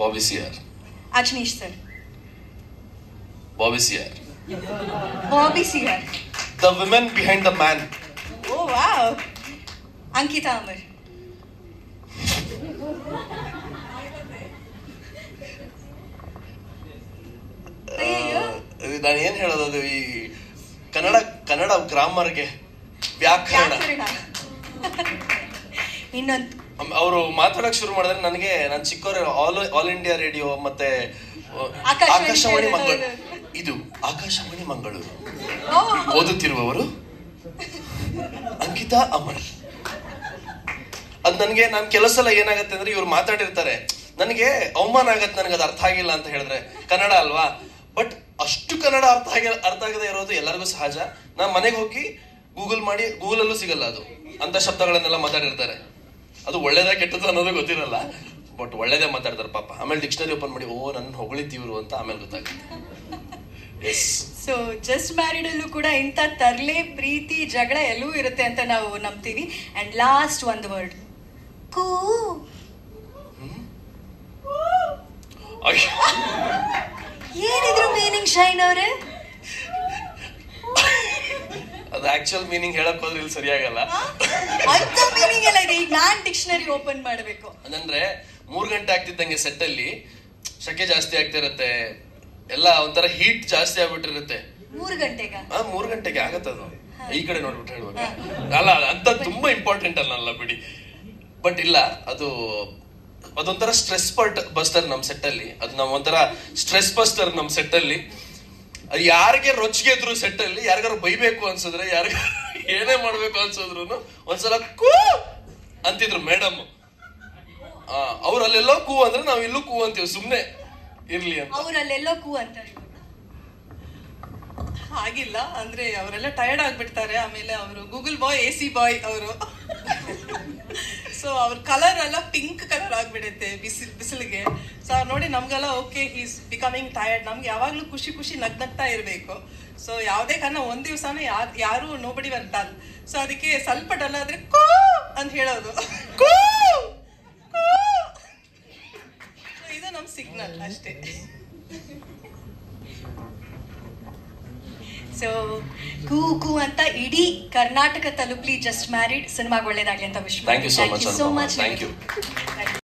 Bobby CR. Ajnish sir. Bobby CR. Bobby CR. The women behind the man. Oh wow. Ankita Amar. ನಾನು ಏನ್ ಹೇಳೋದು, ಅದು ಈ ಕನ್ನಡ ಗ್ರಾಮರ್ಗೆ ವ್ಯಾಕರಣ ಇನ್ನೊಂದು ಅವರು ಮಾತಾಡಕ್ ಶುರು ಮಾಡಿದ್ರೆ ನನಗೆ ನಾನು ಚಿಕ್ಕವರು ಆಲ್ ಇಂಡಿಯಾ ರೇಡಿಯೋ ಮತ್ತೆ ಆಕಾಶವಾಣಿ ಮಂಗಳೂರು, ಇದು ಆಕಾಶವಾಣಿ ಮಂಗಳೂರು ಓದುತ್ತಿರುವವರು ಅಂಕಿತಾ ಅಮರ್. ಅದ್ ನನಗೆ ನಾನು ಕೆಲವು ಸಲ ಏನಾಗತ್ತೆ ಅಂದ್ರೆ ಇವ್ರು ಮಾತಾಡಿರ್ತಾರೆ, ನನಗೆ ಅವಮಾನ ಆಗತ್ತೆ, ನನಗೆ ಅದು ಅರ್ಥ ಆಗಿಲ್ಲ ಅಂತ ಹೇಳಿದ್ರೆ. ಕನ್ನಡ ಅಲ್ವಾ, ಬಟ್ ಅಷ್ಟು ಕನ್ನಡ ಅರ್ಥ ಆಗದೆ ಇರೋದು ಎಲ್ಲರಿಗೂ ಸಹಜ. ನಾನು ಮನೆಗೆ ಹೋಗಿ ಗೂಗಲ್ ಮಾಡಿ, ಗೂಗಲಲ್ಲೂ ಸಿಗಲ್ಲ ಅದು, ಅಂತ ಶಬ್ದಗಳನ್ನೆಲ್ಲ ಮಾತಾಡಿರ್ತಾರೆ. ಅದು ಒಳ್ಳೇದ ಕೆಟ್ಟದ್ದು ಅನ್ನೋದು ಗೊತ್ತಿರಲ್ಲ, ಬಟ್ ಒಳ್ಳೇದೇ ಮಾತಾಡ್ತಾರೆ ಪಾಪ. ಆಮೇಲೆ ಡಿಕ್ಷನರಿ ಓಪನ್ ಮಾಡಿ, ಓ ನನ್ನ ಹೊಗಳಿತೀವ್ರು ಅಂತ ಆಮೇಲೆ ಗೊತ್ತಾಗುತ್ತೆ. ಎಸ್. ಸೊ ಜಸ್ಟ್ ಮ್ಯಾರಿಡ್ ಅಲ್ಲೂ ಕೂಡ ಇಂಥ ತರ್ಲೆ, ಪ್ರೀತಿ, ಜಗಳ ಎಲ್ಲವೂ ಇರುತ್ತೆ ಅಂತ ನಾವು ನಂಬ್ತೀವಿ. ಅಂಡ್ ಲಾಸ್ಟ್ ಒಂದು ವರ್ಡ್, ಕೂ. ಏನಿದ್ರು ಮೀನಿಂಗ್ ಶೈನ್ ಅವ್ರೆ? ಅದು ಆಕ್ಚುಯಲ್ ಮೀನಿಂಗ್ ಹೇಳಕ್ ಹೋದ್ರೆ ಇಲ್ಲಿ ಸರಿಯಾಗಲ್ಲ. ಅಂತ ಮೀನಿಂಗ್ ಎಲ್ಲ ಇದೆ. ಈಗ ನಾನ್ ಡಿಕ್ಷನರಿ ಓಪನ್ ಮಾಡಬೇಕು ಅಂದ್ರೆ 3 ಗಂಟೆ ಆಗ್ತಿದ್ದಂಗೆ ಸೆಟ್ ಅಲ್ಲಿ ಶಕೆ ಜಾಸ್ತಿ ಆಗ್ತಿರತ್ತೆ, ಎಲ್ಲ ಒಂಥರ ಹೀಟ್ ಜಾಸ್ತಿ ಆಗ್ಬಿಟ್ಟಿರುತ್ತೆ. 3 ಗಂಟೆಗ 3 ಗಂಟೆಗೆ ಆಗತ್ತದು. ಈ ಕಡೆ ನೋಡ್ಬಿಟ್ಟು ಹೇಳುವಾಗ ಅಲ್ಲ, ಅಂತ ತುಂಬಾ ಇಂಪಾರ್ಟೆಂಟ್ ಅಲ್ಲ ಬಿಡಿ. ಬಟ್ ಇಲ್ಲ, ಅದೊಂಥರ ಸ್ಟ್ರೆಸ್ ಬಸ್ಟರ್ ನಮ್ ಸೆಟ್ ಅಲ್ಲಿ. ಅದು ನಾವ್ ಒಂಥರ ಸ್ಟ್ರೆಸ್ ಬಸ್ಟರ್ ನಮ್ ಸೆಟ್ ಅಲ್ಲಿ. ಅದು ಯಾರಿಗೆ ರೊಚ್ಚಿಗೆ ಇದ್ರು ಸೆಟ್ ಅಲ್ಲಿ, ಯಾರಿಗಾರು ಬೈಬೇಕು ಅನ್ಸಿದ್ರೆ, ಯಾರಿಗಾರು ಏನೇ ಮಾಡ್ಬೇಕು ಅನ್ಸಿದ್ರು ಒಂದ್ಸಲ ಕೂ ಅಂತಿದ್ರು ಮೇಡಮ್. ಅವ್ರು ಅಲ್ಲೆಲ್ಲೋ ಕೂ ಅಂದ್ರೆ ನಾವ್ ಇಲ್ಲೂ ಕೂ ಅಂತೀವಿ, ಸುಮ್ನೆ ಇರ್ಲಿ ಅಂತ. ಅವ್ರಲ್ಲೆಲ್ಲೋ ಕೂ ಅಂತಾರೆ. ಆಗಿಲ್ಲ ಅಂದ್ರೆ ಅವರೆಲ್ಲ ಟಯರ್ಡ್ ಆಗ್ಬಿಡ್ತಾರೆ. ಆಮೇಲೆ ಅವರು ಗೂಗಲ್ ಬಾಯ್, AC ಬಾಯ್ ಅವರು. ಸೊ ಅವ್ರ ಕಲರ್ ಎಲ್ಲ ಪಿಂಕ್ ಕಲರ್ ಆಗ್ಬಿಡುತ್ತೆ ಬಿಸಿಲಿಗೆ. ಸೊ ಅವ್ರು ನೋಡಿ ನಮ್ಗೆಲ್ಲ ಓಕೆ, ಈಸ್ ಬಿಕಮಿಂಗ್ ಟಯರ್ಡ್. ನಮ್ಗೆ ಯಾವಾಗ್ಲೂ ಖುಷಿ ನಗ್ನಗ್ತಾ ಇರಬೇಕು. ಸೊ ಯಾವುದೇ ಕಾರಣ ಒಂದ್ ದಿವಸನೂ ಯಾರು ನೋಬಡಿ ಡಲ್. ಸೊ ಅದಕ್ಕೆ ಸ್ವಲ್ಪ ಡಲ್ ಆದ್ರೆ ಕೂ ಅಂತ ಹೇಳೋದು, ಕೂ ಕೂ. ಇದು ನಮ್ ಸಿಗ್ನಲ್ ಅಷ್ಟೇ. ಸೊ ಕೂ ಕೂ ಅಂತ ಇಡೀ ಕರ್ನಾಟಕ ತಲುಪ್ಲಿ ಜಸ್ಟ್ ಮ್ಯಾರಿಡ್ ಸಿನಿಮಾಗೆ ಒಳ್ಳೇದಾಗ್ಲಿ ಅಂತ wish. Thank you so much. Thank you.